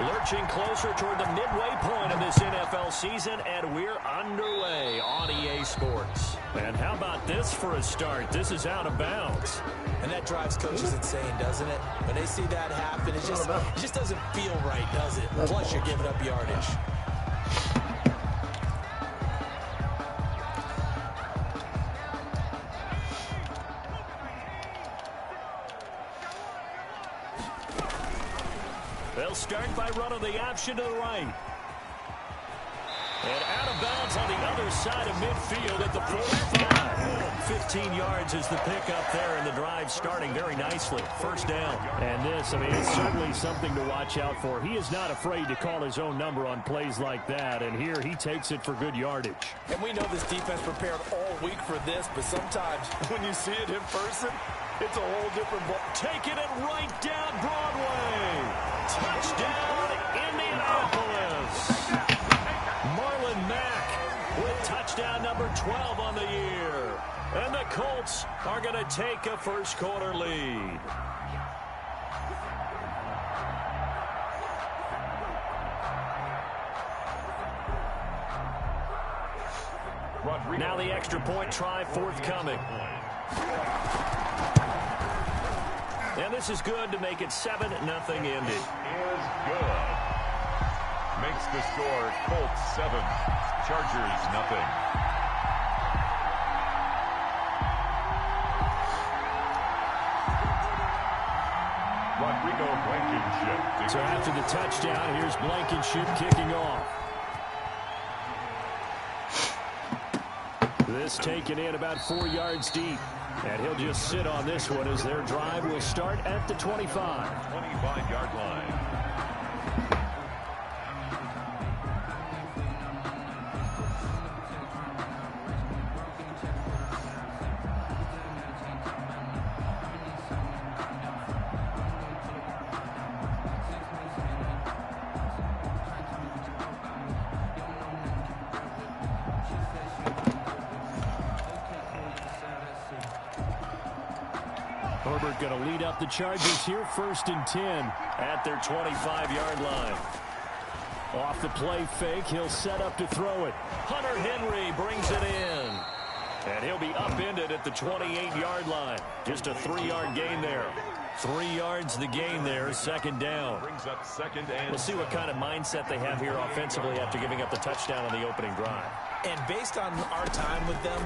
Lurching closer toward the midway point of this NFL season, and we're underway on EA Sports. And how about this for a start? This is out of bounds. And that drives coaches insane, doesn't it? When they see that happen, it just doesn't feel right, does it? Plus, you're giving up yardage. They'll start by running the option to the right. And out of bounds on the other side of midfield at the 45. 15 yards is the pickup there, and the drive starting very nicely. First down. And this, I mean, it's certainly something to watch out for. He is not afraid to call his own number on plays like that, and here he takes it for good yardage. And we know this defense prepared all week for this, but sometimes when you see it in person, it's a whole different ball. Taking it right down Broadway. Touchdown, Indianapolis. Marlon Mack with touchdown number 12 on the year. And the Colts are going to take a first quarter lead. Now the extra point try forthcoming. And this is good to make it 7-0 Indy. Is good. Makes the score Colts 7, Chargers nothing. Rodrigo Blankenship. So after the touchdown, here's Blankenship kicking off. This taken in about 4 yards deep. And he'll just sit on this one as their drive will start at the 25. 25-yard line. Herbert going to lead up the Chargers here, 1st and 10 at their 25-yard line. Off the play fake, he'll set up to throw it. Hunter Henry brings it in. And he'll be upended at the 28-yard line. Just a 3-yard gain there. 3 yards the gain there, 2nd down. Brings up 2nd and we'll see what kind of mindset they have here offensively after giving up the touchdown on the opening drive. And based on our time with them,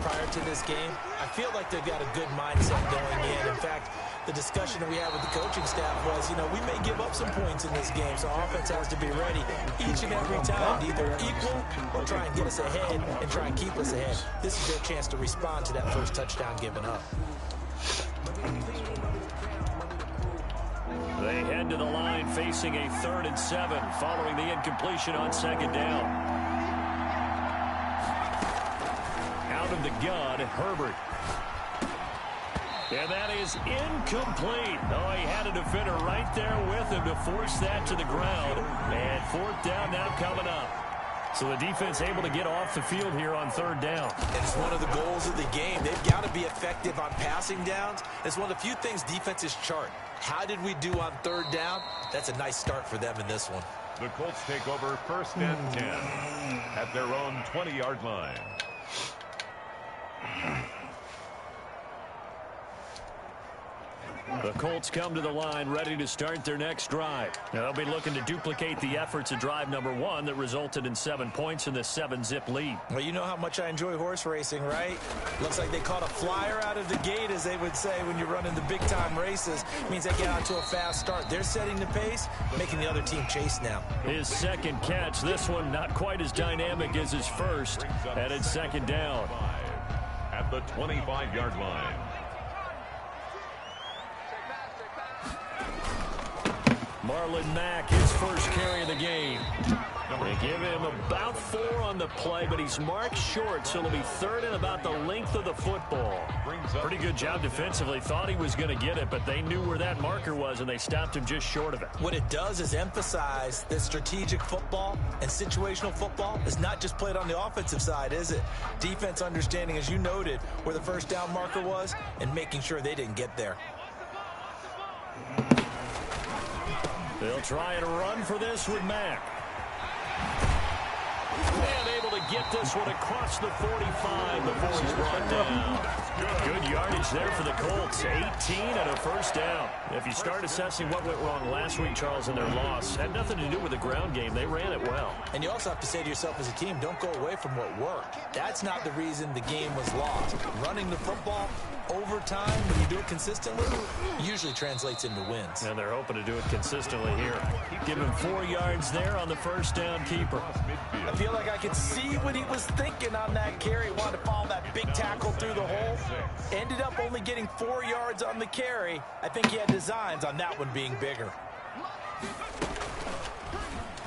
prior to this game, I feel like they've got a good mindset going in. In fact, the discussion that we had with the coaching staff was, we may give up some points in this game, so offense has to be ready each and every time to either equal or try and get us ahead and try and keep us ahead. This is their chance to respond to that first touchdown given up. They head to the line facing a 3rd and 7 following the incompletion on 2nd down. Out of the gun, Herbert. And that is incomplete. Oh, he had a defender right there with him to force that to the ground. And 4th down now coming up. So the defense able to get off the field here on 3rd down. And it's one of the goals of the game. They've got to be effective on passing downs. It's one of the few things defenses chart. How did we do on 3rd down? That's a nice start for them in this one. the Colts take over 1st and 10 at their own 20-yard line. The Colts come to the line ready to start their next drive. Now, they'll be looking to duplicate the efforts of drive number 1 that resulted in 7 points in the 7-zip lead. Well, you know how much I enjoy horse racing, right? Looks like they caught a flyer out of the gate, as they would say when you're running the big-time races. It means they get out to a fast start. They're setting the pace, making the other team chase now. His second catch, this one not quite as dynamic as his first, and it's 2nd down. At the 25-yard line. Marlon Mack, his first carry of the game. They give him about 4 on the play, but he's marked short, so it'll be 3rd and about the length of the football. Pretty good job defensively. Thought he was going to get it, but they knew where that marker was, and they stopped him just short of it. What it does is emphasize that strategic football and situational football is not just played on the offensive side, is it? Defense understanding, as you noted, where the first down marker was and making sure they didn't get there. They'll try and run for this with Mack. And able to get this one across the 45 before he's brought down. Good yardage there for the Colts. 18 and a first down. If you start assessing what went wrong last week, Charles, in their loss, had nothing to do with the ground game. They ran it well. And you also have to say to yourself as a team, don't go away from what worked. That's not the reason the game was lost. Running the football over time, when you do it consistently, usually translates into wins. And they're hoping to do it consistently here. Give him 4 yards there on the first down keeper. I feel like I could see what he was thinking on that carry. Wanted to follow that big tackle through the hole. Ended up only getting 4 yards on the carry. I think he had designs on that one being bigger.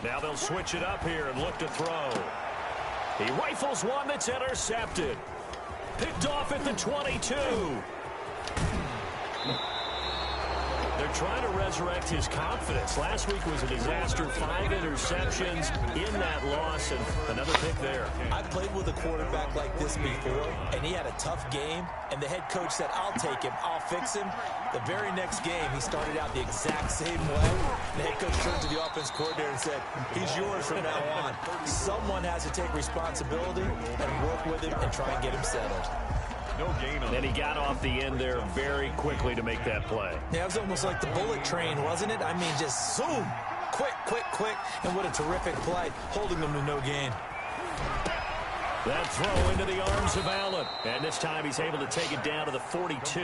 Now they'll switch it up here and look to throw. He rifles one that's intercepted. Picked off at the 22. They're trying to resurrect his confidence. Last week was a disaster. 5 interceptions in that loss, and another pick there. I've played with a quarterback like this before, and he had a tough game, and the head coach said, I'll take him, I'll fix him. The very next game, he started out the exact same way. The head coach turned to the offense coordinator and said, he's yours from now on. Someone has to take responsibility and work with him and try and get him settled. No gain on. And he got off the end there very quickly to make that play. Yeah, it was almost like the bullet train, wasn't it? I mean, just zoom, quick, quick, quick, and what a terrific play, holding them to no gain. That throw into the arms of Allen. And this time he's able to take it down to the 42.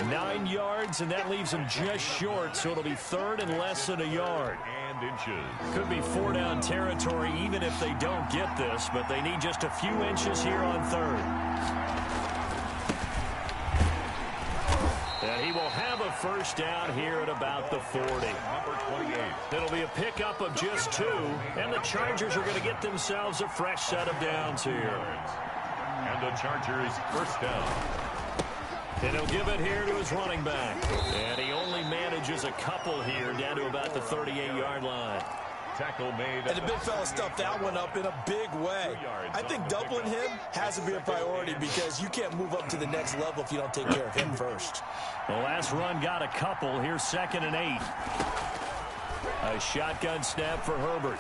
9 yards, and that leaves him just short, so it'll be 3rd and less than a yard. And inches. Could be 4-down territory even if they don't get this, but they need just a few inches here on 3rd. And he will have a first down here at about the 40. Number 28. It'll be a pickup of just 2, and the Chargers are going to get themselves a fresh set of downs here. And the Chargers first down. And he'll give it here to his running back. And he only manages a couple here down to about the 38-yard line. Tackle made. And the big fella stuffed that one up in a big way. I think doubling him has to be a priority because you can't move up to the next level if you don't take care of him first. The last run got a couple. Here's 2nd and 8. A shotgun snap for Herbert.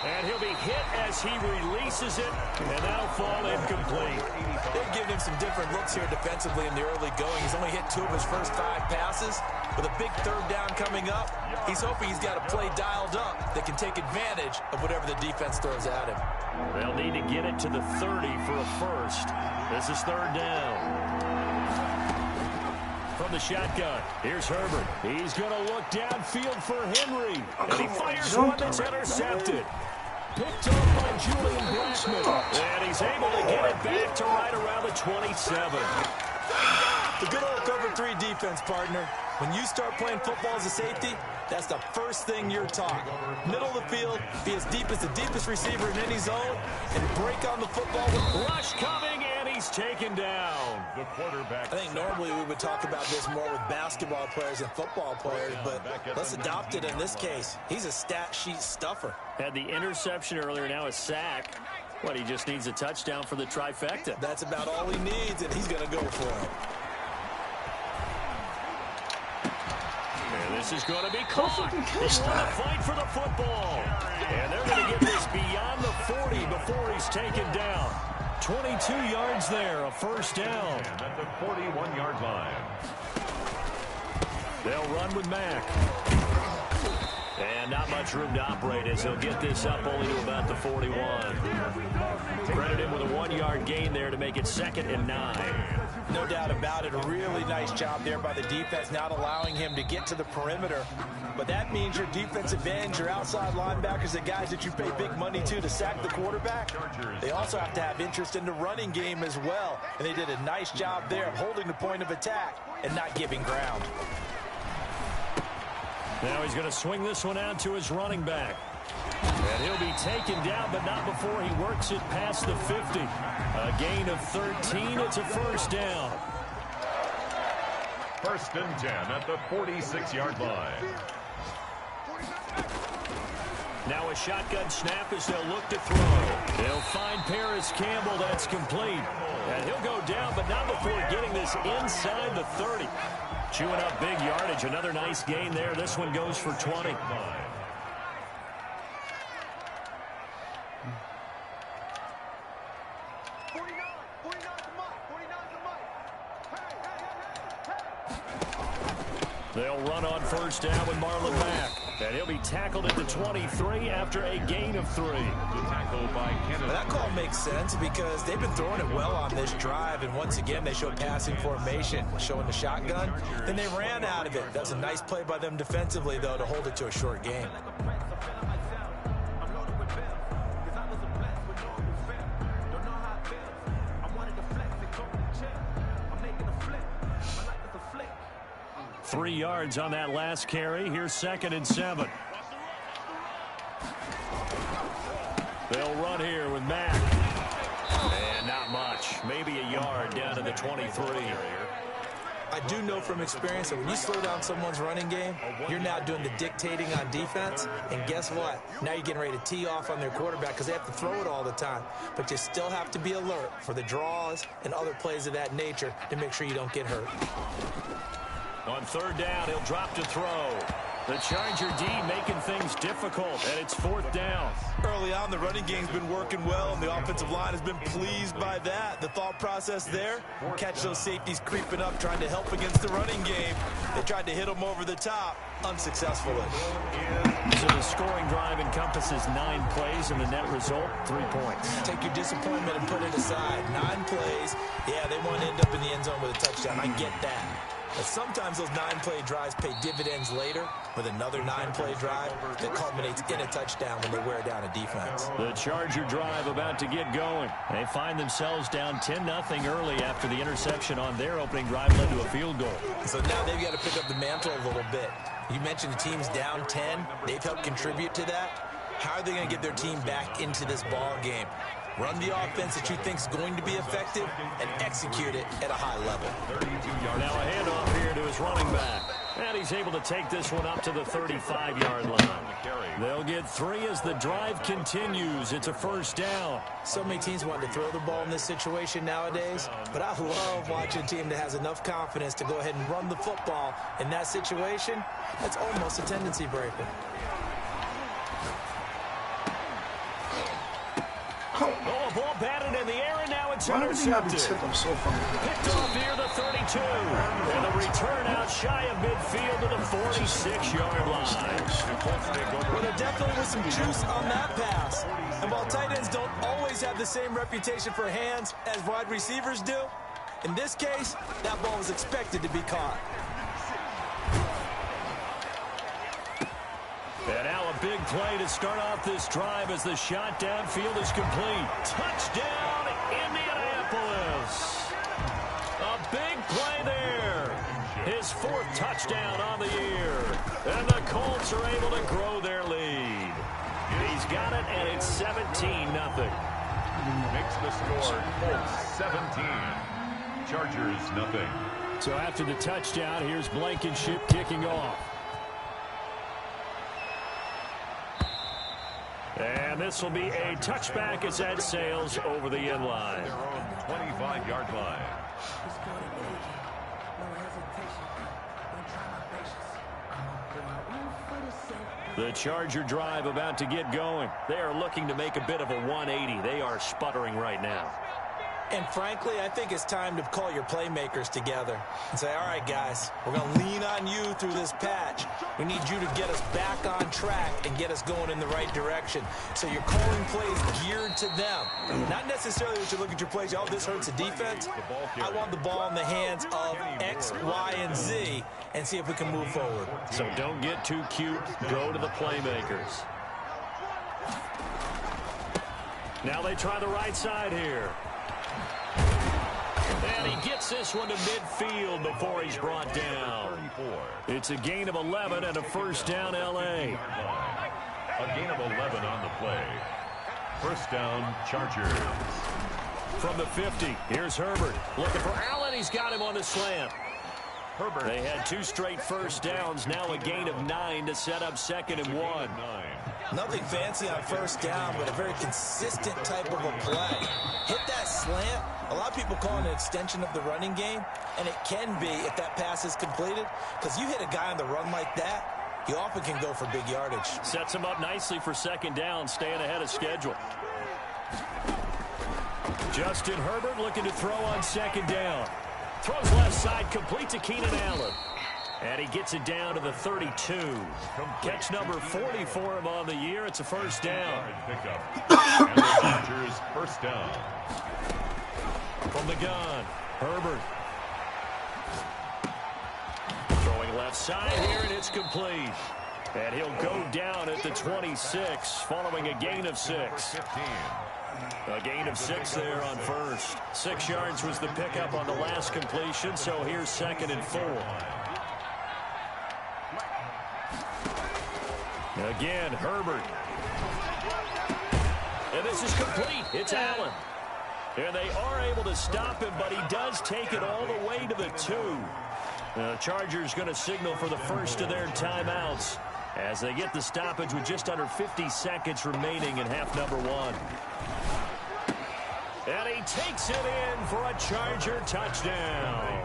And he'll be hit as he releases it, and that'll fall incomplete. They've given him some different looks here defensively in the early going. He's only hit 2 of his first 5 passes. With a big 3rd down coming up, he's hoping he's got a play dialed up that can take advantage of whatever the defense throws at him. They'll need to get it to the 30 for a first. This is 3rd down. From the shotgun, here's Herbert. He's going to look downfield for Henry. And he fires one that's intercepted. Picked up by Julian Blackman. And he's able to get it back to right around the 27. The good old cover 3 defense, partner. When you start playing football as a safety, that's the first thing you're taught. Middle of the field, be as deep as the deepest receiver in any zone, and break on the football. Rush coming, and he's taken down. The quarterback. I think normally we would talk about this more with basketball players and football players, but let's adopt it in this case. He's a stat sheet stuffer. Had the interception earlier, now a sack. What, he just needs a touchdown for the trifecta. That's about all he needs, and he's going to go for it. And this is going to be caught. They want to fight for the football. And they're going to get this beyond the 40 before he's taken down. 22 yards there, a first down. And at the 41-yard line. They'll run with Mack. And not much room to operate as he'll get this up only to about the 41. Credit him with a 1-yard gain there to make it 2nd and 9. No doubt about it. A really nice job there by the defense, not allowing him to get to the perimeter. But that means your defensive ends, your outside linebackers, the guys that you pay big money to sack the quarterback, they also have to have interest in the running game as well. And they did a nice job there of holding the point of attack and not giving ground. Now he's going to swing this one out to his running back. And he'll be taken down, but not before he works it past the 50. A gain of 13. It's a first down. 1st and 10 at the 46-yard line. Now a shotgun snap as they'll look to throw. They'll find Paris Campbell. That's complete. And he'll go down, but not before getting this inside the 30. Chewing up big yardage. Another nice gain there. This one goes for 20. They'll run on first down with Marlon Mack. And he'll be tackled at the 23 after a gain of 3. Tackled by Kennedy. That call makes sense because they've been throwing it well on this drive. And once again, they showed passing formation, showing the shotgun. Then they ran out of it. That's a nice play by them defensively, though, to hold it to a short game. Three yards on that last carry. Here's 2nd and 7. They'll run here with Mack. And not much. Maybe a yard down to the 23. I do know from experience that when you slow down someone's running game, you're now doing the dictating on defense. And guess what? Now you're getting ready to tee off on their quarterback because they have to throw it all the time. But you still have to be alert for the draws and other plays of that nature to make sure you don't get hurt. On 3rd down, he'll drop to throw. The Charger D making things difficult, and it's 4th down. Early on, the running game's been working well, and the offensive line has been pleased by that. The thought process there, catch those safeties creeping up, trying to help against the running game. They tried to hit them over the top, unsuccessfully. So the scoring drive encompasses 9 plays, and the net result, 3 points. Take your disappointment and put it aside. 9 plays. Yeah, they want to end up in the end zone with a touchdown. I get that. But sometimes those 9-play drives pay dividends later with another 9-play drive that culminates in a touchdown when they wear down a defense. The Charger drive about to get going. They find themselves down 10-0 early after the interception on their opening drive led to a field goal. So now they've got to pick up the mantle a little bit. You mentioned the team's down 10. They've helped contribute to that. How are they going to get their team back into this ball game? Run the offense that you think is going to be effective and execute it at a high level. Now a handoff here to his running back. And he's able to take this one up to the 35-yard line. They'll get 3 as the drive continues. It's a 1st down. So many teams want to throw the ball in this situation nowadays, but I love watching a team that has enough confidence to go ahead and run the football in that situation. That's almost a tendency breaker. Oh, a ball batted in the air, and now it's intercepted. Picked off near the 32. And the return out shy of midfield to the 46-yard line. Well, there definitely was some juice on that pass. And while tight ends don't always have the same reputation for hands as wide receivers do, in this case, that ball was expected to be caught. And now a big play to start off this drive as the shot downfield is complete. Touchdown, Indianapolis. A big play there. His 4th touchdown on the year. And the Colts are able to grow their lead. He's got it, and it's 17-0. Makes the score Colts 17. Chargers nothing. So after the touchdown, here's Blankenship kicking off. And this will be a touchback as that sails over the end line. Their own 25-yard line. The Charger drive about to get going. They are looking to make a bit of a 180. They are sputtering right now. And frankly, I think it's time to call your playmakers together and say, all right, guys, we're going to lean on you through this patch. We need you to get us back on track and get us going in the right direction. So you're calling plays geared to them. Not necessarily that you look at your plays, oh, this hurts the defense. I want the ball in the hands of X, Y, and Z and see if we can move forward. So don't get too cute. Go to the playmakers. Now they try the right side here. And he gets this one to midfield before he's brought down. It's a gain of 11 and a 1st down, L.A. A gain of 11 on the play. 1st down, Chargers. From the 50, here's Herbert. Looking for Allen. He's got him on the slant. Herbert. They had 2 straight first downs, now a gain of 9 to set up 2nd and 1. Nothing fancy on first down, but a very consistent type of a play. Hit that slant. A lot of people call it an extension of the running game, and it can be if that pass is completed, because you hit a guy on the run like that, he often can go for big yardage. Sets him up nicely for 2nd down, staying ahead of schedule. Justin Herbert looking to throw on 2nd down. Throws left side, complete to Keenan Allen. And he gets it down to the 32. Catch number 40 for him on the year. It's a first down. And the Dodgers first down. From the gun, Herbert. Throwing left side here, and it's complete. And he'll go down at the 26, following a gain of 6. A gain of 6 there on first. 6 yards was the pickup on the last completion, so here's 2nd and 4. Again, Herbert. And this is complete. It's Allen. And they are able to stop him, but he does take it all the way to the 2. The Chargers going to signal for the first of their timeouts as they get the stoppage with just under 50 seconds remaining in half number 1. And he takes it in for a Charger touchdown.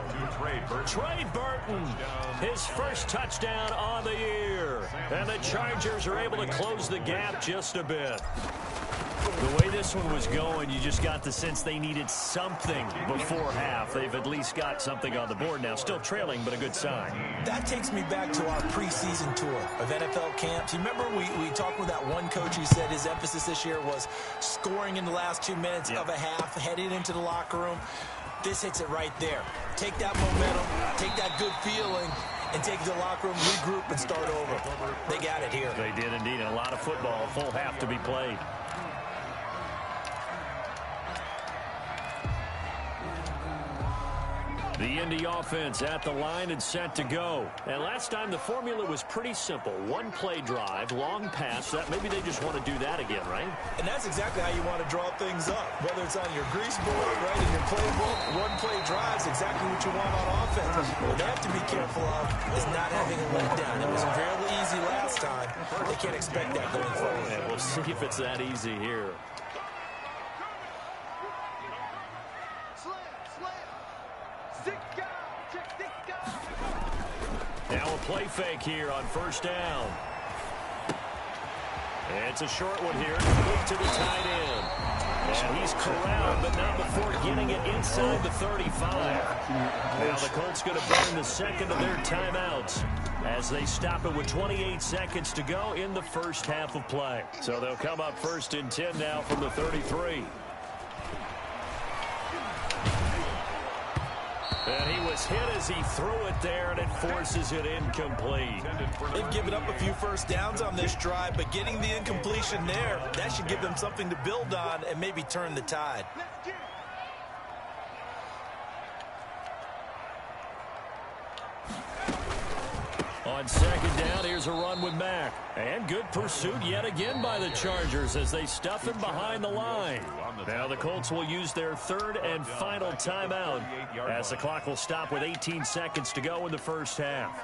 Trey Burton, his first touchdown on the year. And the Chargers are able to close the gap just a bit. The way this one was going, you just got the sense they needed something before half. They've at least got something on the board now. Still trailing, but a good sign. That takes me back to our preseason tour of NFL camps. You remember we talked with that one coach who said his emphasis this year was scoring in the last 2 minutes of a half, heading into the locker room. This hits it right there. Take that momentum, take that good feeling, and take it to the locker room, regroup, and start over. They got it here. They did indeed, and a lot of football, a full half to be played. The Indy offense at the line and set to go. And last time the formula was pretty simple. 1 play drive, long pass. That maybe they just want to do that again, right? And that's exactly how you want to draw things up. Whether it's on your grease board, right, in your playbook, 1 play drive is exactly what you want on offense. What they have to be careful of is not having a letdown. It was fairly easy last time. They can't expect that going forward. And we'll see if it's that easy here. Now a play fake here on first down. It's a short one here. Quick to the tight end. And he's corralled, but not before getting it inside the 35. Now the Colts going to burn the 2nd of their timeouts as they stop it with 28 seconds to go in the first half of play. So they'll come up 1st and 10 now from the 33. And he was hit as he threw it there, and it forces it incomplete. They've given up a few first downs on this drive, but getting the incompletion there, that should give them something to build on and maybe turn the tide. On 2nd down, here's a run with Mack. And good pursuit yet again by the Chargers as they stuff him behind the line. Now the Colts will use their 3rd and final timeout as the clock will stop with 18 seconds to go in the first half.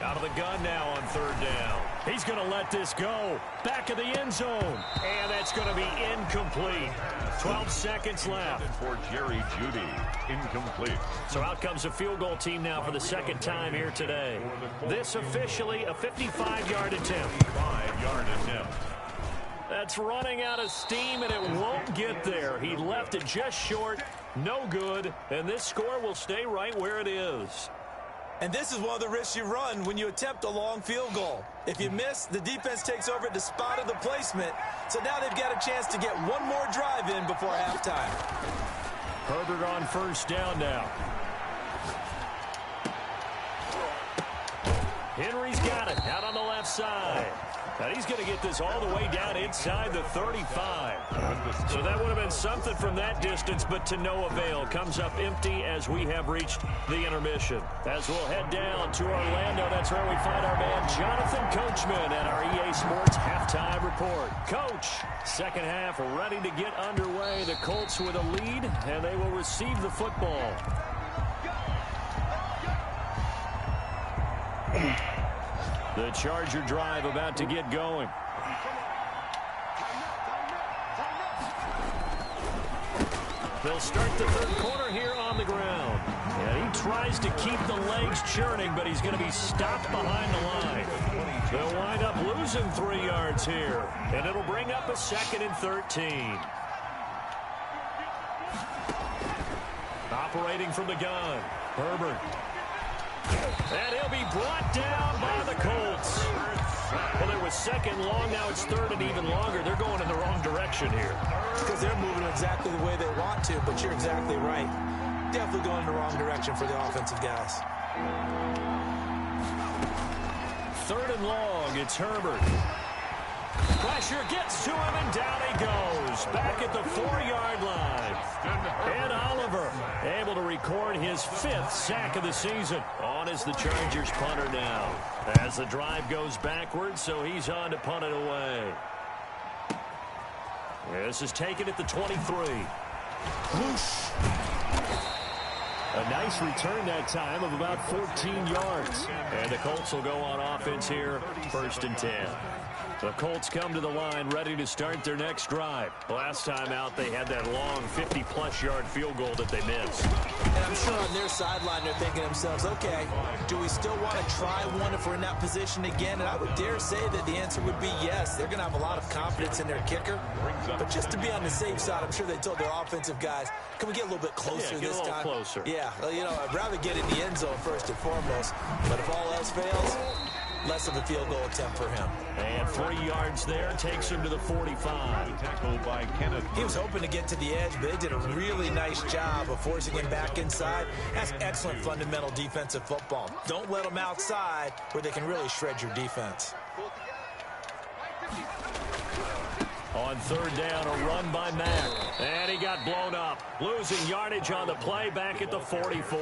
Out of the gun now on 3rd down. He's going to let this go. Back of the end zone. And that's going to be incomplete. 12 seconds left. For Jerry Jeudy, incomplete. So out comes a field goal team now for the 2nd time here today. This officially a 55-yard attempt. 5-yard attempt. That's running out of steam, and it won't get there. He left it just short. No good. And this score will stay right where it is. And this is one of the risks you run when you attempt a long field goal. If you miss, the defense takes over at the spot of the placement. So now they've got a chance to get one more drive in before halftime. Herbert on first down now. Henry's got it out on the left side. And he's going to get this all the way down inside the 35. So that would have been something from that distance, but to no avail. Comes up empty as we have reached the intermission. As we'll head down to Orlando, that's where we find our man Jonathan Coachman at our EA Sports Halftime Report. Coach, second half ready to get underway. The Colts with a lead, and they will receive the football. The Charger drive about to get going. They'll start the third quarter here on the ground. And he tries to keep the legs churning, but he's going to be stopped behind the line. They'll wind up losing 3 yards here. And it'll bring up a 2nd and 13. Operating from the gun, Herbert. And he'll be brought down by the Colts. Well, it was second long. Now it's third and even longer. They're going in the wrong direction here. Because they're moving exactly the way they want to, but you're exactly right. Definitely going in the wrong direction for the offensive guys. Third and long. It's Herbert. Pressure gets to him, and down he goes. Back at the 4-yard line. And Oliver able to record his 5th sack of the season. On is the Chargers punter now. As the drive goes backwards, so he's on to punt it away. This is taken at the 23. Whoosh. A nice return that time of about 14 yards. And the Colts will go on offense here, 1st and 10. The Colts come to the line ready to start their next drive. Last time out, they had that long 50-plus yard field goal that they missed. And I'm sure on their sideline, they're thinking to themselves, okay, do we still want to try one if we're in that position again? And I would dare say that the answer would be yes. They're going to have a lot of confidence in their kicker. But just to be on the safe side, I'm sure they told their offensive guys, can we get a little bit closer this time? Closer. Yeah, well, you know, I'd rather get in the end zone first and foremost. But if all else fails, less of a field goal attempt for him. And 40 yards there takes him to the 45. Tackled by Kenneth. He was hoping to get to the edge, but they did a really nice job of forcing him back inside. That's excellent fundamental defensive football. Don't let them outside where they can really shred your defense. On third down, a run by Mack. And he got blown up. Losing yardage on the play back at the 44.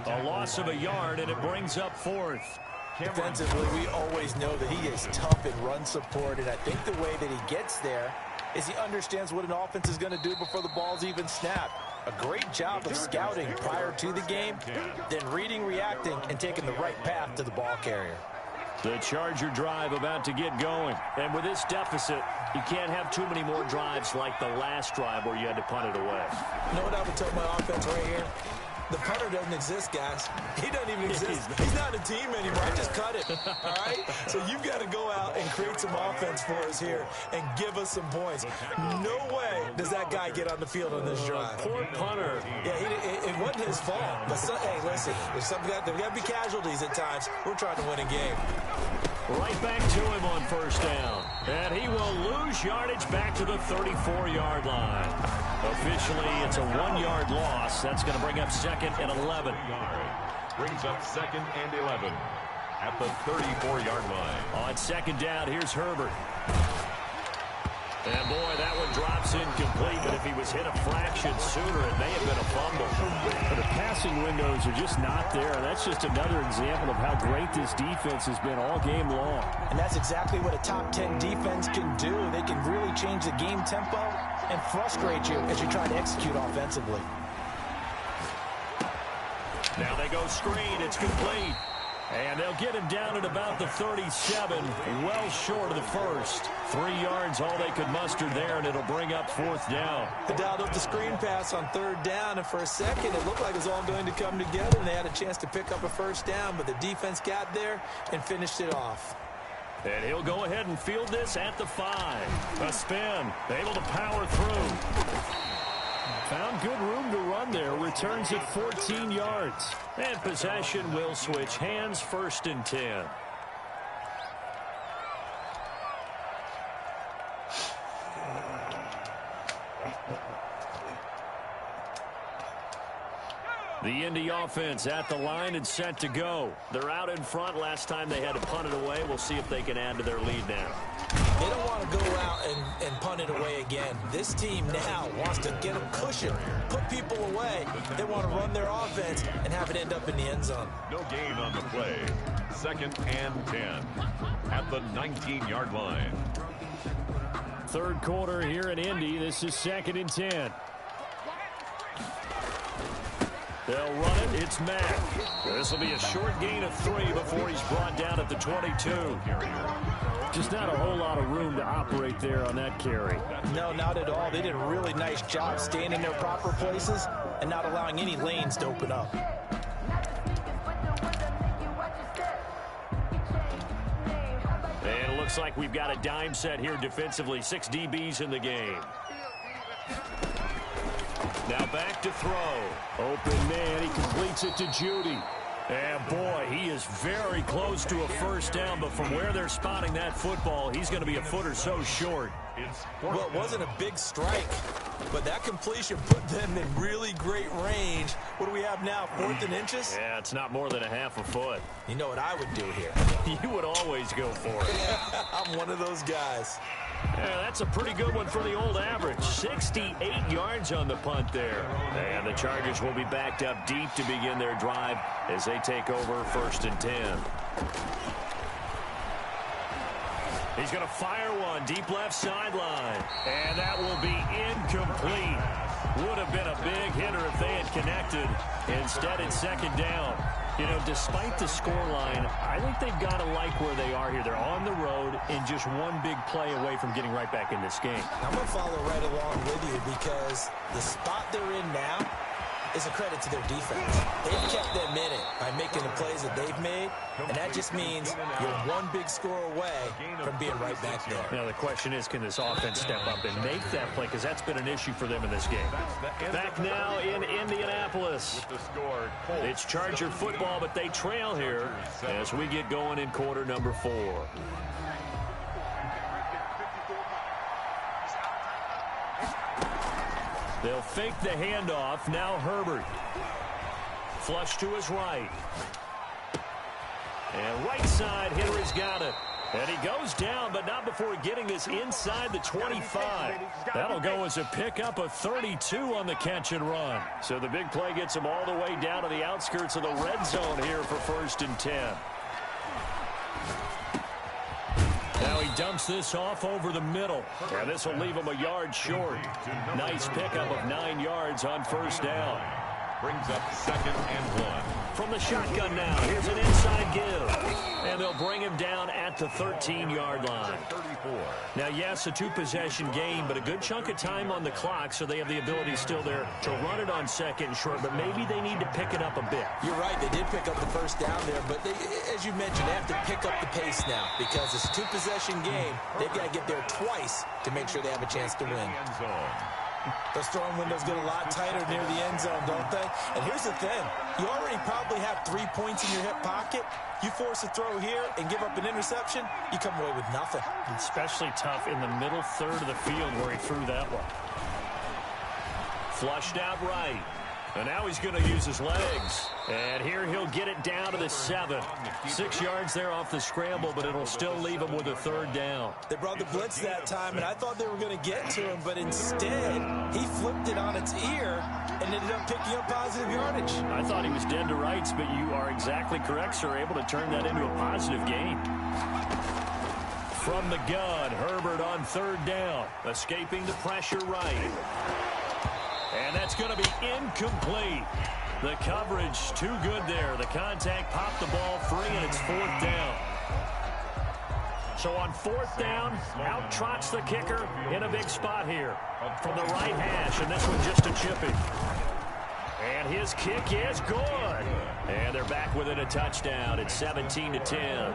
A loss of a yard, and it brings up 4th. Defensively, we always know that he is tough in run support, and I think the way that he gets there is he understands what an offense is going to do before the ball's even snapped. A great job of scouting prior to the game, then reading, reacting, and taking the right path to the ball carrier. The Charger drive about to get going. And with this deficit, you can't have too many more drives like the last drive where you had to punt it away. You know what I would tell my offense right here? The punter doesn't exist, guys. He doesn't even exist. He's not a team anymore. I just cut it, all right? So you've got to go out and create some offense for us here and give us some points. No way does that guy get on the field on this drive. Poor punter. Yeah, it wasn't his fault. But, hey, listen, there's got to be casualties at times. We're trying to win a game. Right back to him on first down. And he will lose yardage back to the 34-yard line. Officially, it's a 1-yard loss. That's going to bring up 2nd and 11. Brings up 2nd and 11 at the 34-yard line. On second down, here's Herbert. And, boy, that one drops incomplete, but if he was hit a fraction sooner, it may have been a fumble. But the passing windows are just not there. That's just another example of how great this defense has been all game long. And that's exactly what a top 10 defense can do. They can really change the game tempo and frustrate you as you try to execute offensively. Now they go screen. It's complete. And they'll get him down at about the 37, well short of the first. 3 yards, all they could muster there, and it'll bring up 4th down. They dialed up the screen pass on 3rd down, and for a second, it looked like it was all going to come together, and they had a chance to pick up a 1st down, but the defense got there and finished it off. And he'll go ahead and field this at the 5. A spin, able to power through. Found good room to run there. Returns at 14 yards. And possession will switch hands, 1st and 10. The Indy offense at the line and set to go. They're out in front. Last time they had to punt it away. We'll see if they can add to their lead now. They don't want to go out and punt it away again. This team now wants to get a cushion, put people away. They want to run their offense and have it end up in the end zone. No gain on the play. 2nd and 10 at the 19-yard line. Third quarter here in Indy. This is 2nd and 10. They'll run it. It's Mack. This will be a short gain of 3 before he's brought down at the 22. Just not a whole lot of room to operate there on that carry. No, not at all. They did a really nice job staying in their proper places and not allowing any lanes to open up. And it looks like we've got a dime set here defensively. 6 DBs in the game. Now back to throw. Open man. He completes it to Judy. And boy, he is very close to a first down, but from where they're spotting that football, he's going to be a foot or so short. Well, it wasn't a big strike, but that completion put them in really great range. What do we have now, 4th and inches? Yeah, it's not more than a half a foot. You know what I would do here? You would always go for it. I'm one of those guys. Yeah, that's a pretty good one for the old average. 68 yards on the punt there. And the Chargers will be backed up deep to begin their drive as they take over 1st and 10. He's going to fire one deep left sideline. And that will be incomplete. Would have been a big hitter if they had connected. Instead, it's 2nd down. You know, despite the scoreline, I think they've got to like where they are here. They're on the road and just one big play away from getting right back in this game. I'm going to follow right along with you because the spot they're in now is a credit to their defense. They've kept them in it by making the plays that they've made, and that just means you're one big score away from being right back there. Now, the question is, can this offense step up and make that play? Because that's been an issue for them in this game. Back now in Indianapolis. It's Charger football, but they trail here as we get going in quarter number 4. They'll fake the handoff. Now Herbert. Flush to his right. And right side hitter has got it. And he goes down, but not before getting this inside the 25. That'll go as a pickup of 32 on the catch and run. So the big play gets him all the way down to the outskirts of the red zone here for 1st and 10. Now he dumps this off over the middle. And this will leave him a yard short. Nice pickup of 9 yards on 1st down. Brings up 2nd and 1. From the shotgun now, here's an inside give. And they'll bring him down at the 13-yard line. 34. Now, yes, a 2-possession game, but a good chunk of time on the clock, so they have the ability still there to run it on 2nd and short, but maybe they need to pick it up a bit. You're right, they did pick up the first down there, but they, as you mentioned, they have to pick up the pace now because it's a 2-possession game. They've got to get there twice to make sure they have a chance to win. Those throwing windows get a lot tighter near the end zone, don't they? And here's the thing. You already probably have 3 points in your hip pocket. You force a throw here and give up an interception, you come away with nothing. Especially tough in the middle third of the field where he threw that one. Flushed out right. And now he's going to use his legs. And here he'll get it down to the 7. 6 yards there off the scramble, but it'll still leave him with a 3rd down. They brought the blitz that time, and I thought they were going to get to him, but instead he flipped it on its ear and ended up picking up positive yardage. I thought he was dead to rights, but you are exactly correct, sir. Able to turn that into a positive gain. From the gun, Herbert on 3rd down. Escaping the pressure right. And that's going to be incomplete. The coverage too good there. The contact popped the ball free, and it's 4th down. So on 4th down, out trots the kicker in a big spot here from the right hash, and this one just a chippy. And his kick is good. And they're back within a touchdown. It's 17-10.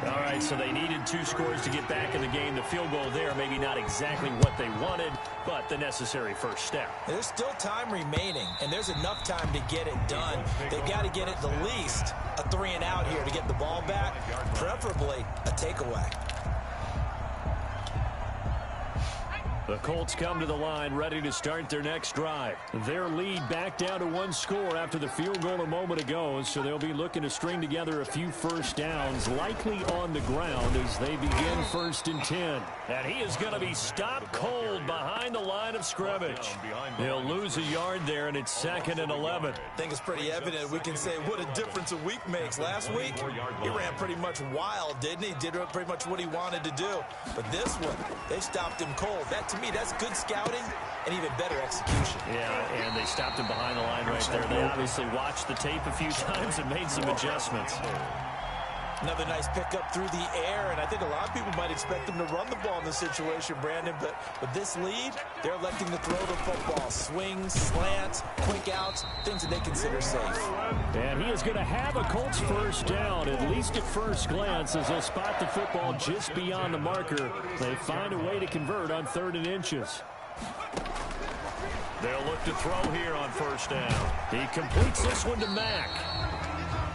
All right, so they needed 2 scores to get back in the game. The field goal there, maybe not exactly what they wanted, but the necessary first step. There's still time remaining, and there's enough time to get it done. They've got to get it the least a 3 and out here to get the ball back, preferably a takeaway. The Colts come to the line ready to start their next drive. Their lead back down to 1 score after the field goal a moment ago, so they'll be looking to string together a few first downs, likely on the ground as they begin 1st and 10. And he is going to be stopped cold behind the line of scrimmage. They'll lose a yard there, and it's 2nd and 11. I think it's pretty evident. We can say what a difference a week makes. Last week, he ran pretty much wild, didn't he? Did pretty much what he wanted to do. But this one, they stopped him cold. That, to me, that's good scouting and even better execution. Yeah, and they stopped him behind the line right there. They obviously watched the tape a few times and made some adjustments. Another nice pickup through the air, and I think a lot of people might expect them to run the ball in this situation, Brandon, but with this lead, they're electing to throw the football. Swings, slants, quick outs, things that they consider safe. And he is going to have a Colts first down, at least at first glance, as they'll spot the football just beyond the marker. They find a way to convert on 3rd and inches. They'll look to throw here on 1st down. He completes this one to Mack.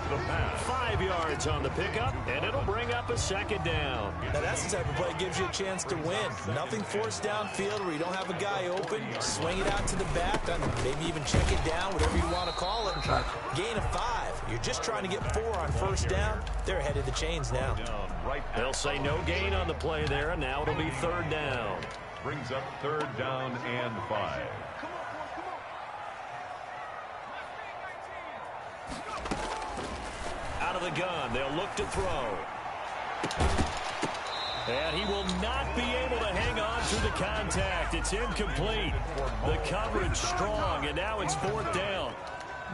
5 yards on the pickup, and it'll bring up a 2nd down. Now that's the type of play that gives you a chance to win. Nothing forced downfield where you don't have a guy open. Swing it out to the back, maybe even check it down, whatever you want to call it. Gain of 5. You're just trying to get 4 on 1st down. They're ahead of the chains now. They'll say no gain on the play there, and now it'll be 3rd down. Brings up 3rd down and 5. Out of the gun, they'll look to throw. And he will not be able to hang on through the contact. It's incomplete. The coverage strong, and now it's 4th down.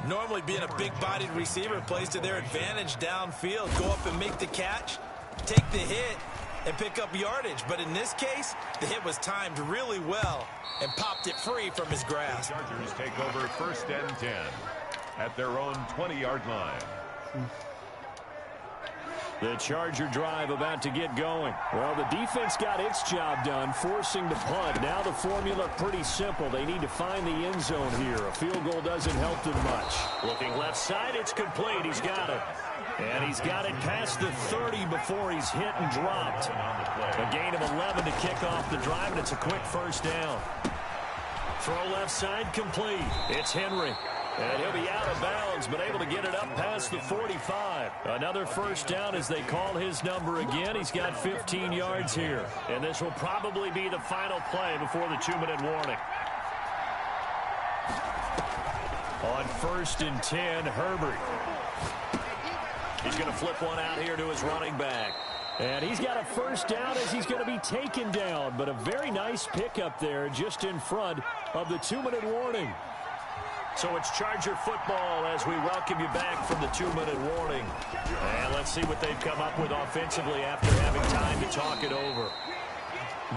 Normally being a big-bodied receiver plays to their advantage downfield. Go up and make the catch, take the hit, and pick up yardage. But in this case, the hit was timed really well and popped it free from his grasp. Chargers take over 1st and 10 at their own 20-yard line. The Charger drive about to get going. Well, the defense got its job done, forcing the punt. Now the formula pretty simple. They need to find the end zone here. A field goal doesn't help them much. Looking left side, it's complete. He's got it. And he's got it past the 30 before he's hit and dropped. A gain of 11 to kick off the drive, and it's a quick 1st down. Throw left side complete. It's Henry. And he'll be out of bounds, but able to get it up past the 45. Another 1st down as they call his number again. He's got 15 yards here. And this will probably be the final play before the 2-minute warning. On 1st and 10, Herbert. He's going to flip one out here to his running back. And he's got a 1st down as he's going to be taken down. But a very nice pickup there just in front of the 2-minute warning. So it's Charger football as we welcome you back from the 2-minute warning. And let's see what they've come up with offensively after having time to talk it over.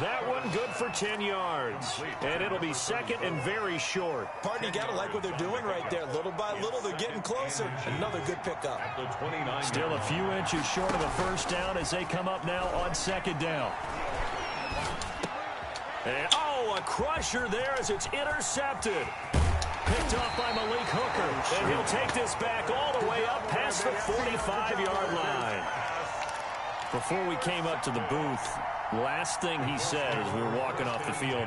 That one good for 10 yards. And it'll be 2nd and very short. Partner, you got to like what they're doing right there. Little by little, they're getting closer. Another good pickup. Still a few inches short of a 1st down as they come up now on 2nd down. And, a crusher there as it's intercepted. Picked off by Malik Hooker, and he'll take this back all the way up past the 45-yard line. Before we came up to the booth, last thing he said as we were walking off the field,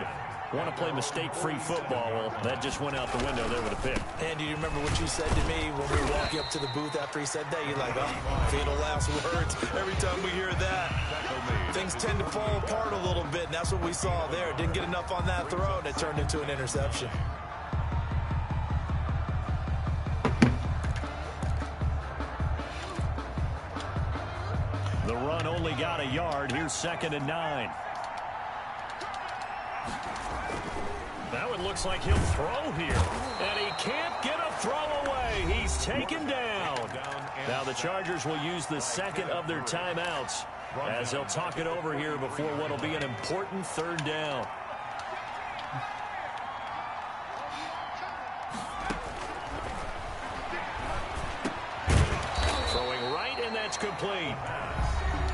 want to play mistake-free football. Well, that just went out the window there with a pick. And do you remember what you said to me when we were walking up to the booth after he said that? You're like, fatal last words. Every time we hear that, things tend to fall apart a little bit, and that's what we saw there. Didn't get enough on that throw, and it turned into an interception. The run only got a yard. Here's 2nd and 9. Now it looks like he'll throw here. And he can't get a throw away. He's taken down. Now the Chargers will use the 2nd of their timeouts as they'll talk it over here before what will be an important 3rd down. Throwing right, and that's complete.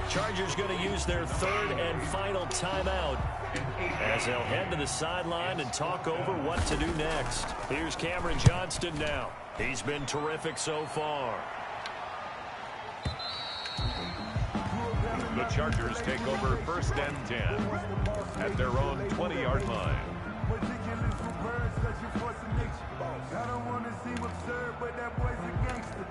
Chargers going to use their 3rd and final timeout as they'll head to the sideline and talk over what to do next. Here's Cameron Johnston now. He's been terrific so far. The Chargers take over 1st and 10 at their own 20-yard line. I don't want to seem absurd, but that boy's a gangster.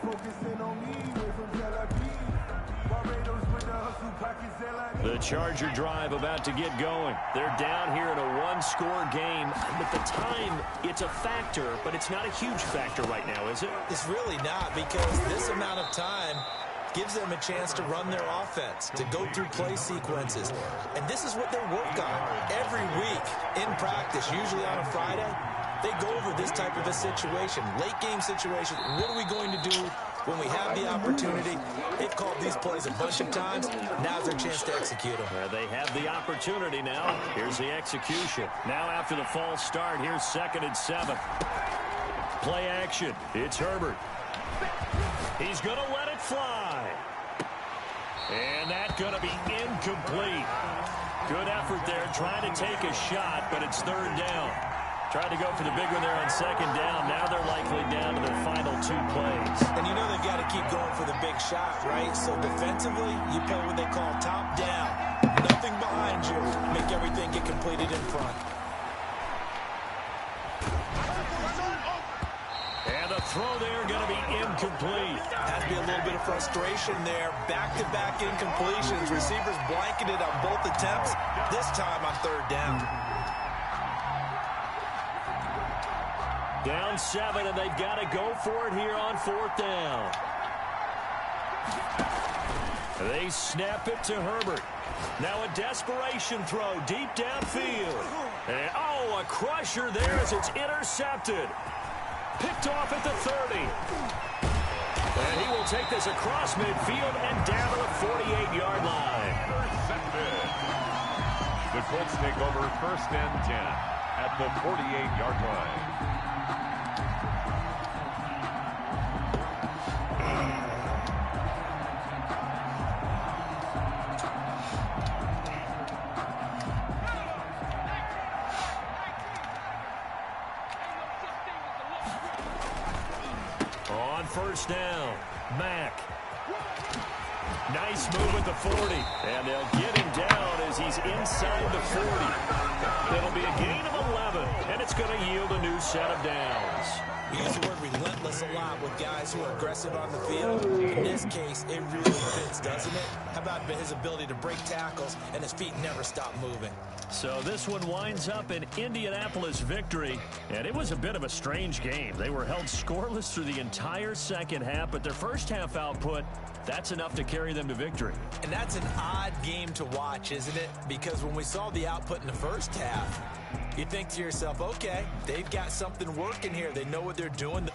Focusing on me, way from Tel Aviv. Barbados with the hustle pockets, the Charger drive about to get going. They're down here in a one-score game. But the time, it's a factor, but it's not a huge factor right now, is it? It's really not, because this amount of time gives them a chance to run their offense, to go through play sequences. And this is what they work on every week in practice, usually on a Friday. They go over this type of a situation, late game situation. What are we going to do when we have the opportunity? They've called these plays a bunch of times. Now's their chance to execute them. They have the opportunity now. Here's the execution. Now after the false start, here's 2nd and 7. Play action. It's Herbert. He's going to let it fly. And that's going to be incomplete. Good effort there, trying to take a shot, but it's 3rd down. Tried to go for the big one there on 2nd down. Now they're likely down to their final 2 plays. And you know they've got to keep going for the big shot, right? So defensively, you play what they call top down. Nothing behind you. Make everything get completed in front. And the throw there going to be incomplete. Has to be a little bit of frustration there. Back-to-back incompletions. Receivers blanketed on both attempts. This time on 3rd down. Down 7, and they've got to go for it here on 4th down. They snap it to Herbert. Now a desperation throw deep downfield. And, oh, a crusher there as it's intercepted. Picked off at the 30. And he will take this across midfield and down to the 48-yard line. The Colts take over 1st and 10 at the 48-yard line. On 1st down, Mack. Nice move at the 40. And they'll get him down as he's inside the 40. It'll be a gain of 11, and it's going to yield a new set of downs. We use the word relentless a lot with guys who are aggressive on the field. In this case, it really fits, doesn't it? How about his ability to break tackles and his feet never stop moving? So this one winds up an Indianapolis victory, and it was a bit of a strange game. They were held scoreless through the entire 2nd half, but their 1st half output, that's enough to carry them to victory. And that's an odd game to watch, isn't it? Because when we saw the output in the 1st half, you think to yourself, okay, they've got something working here. They know what they're doing.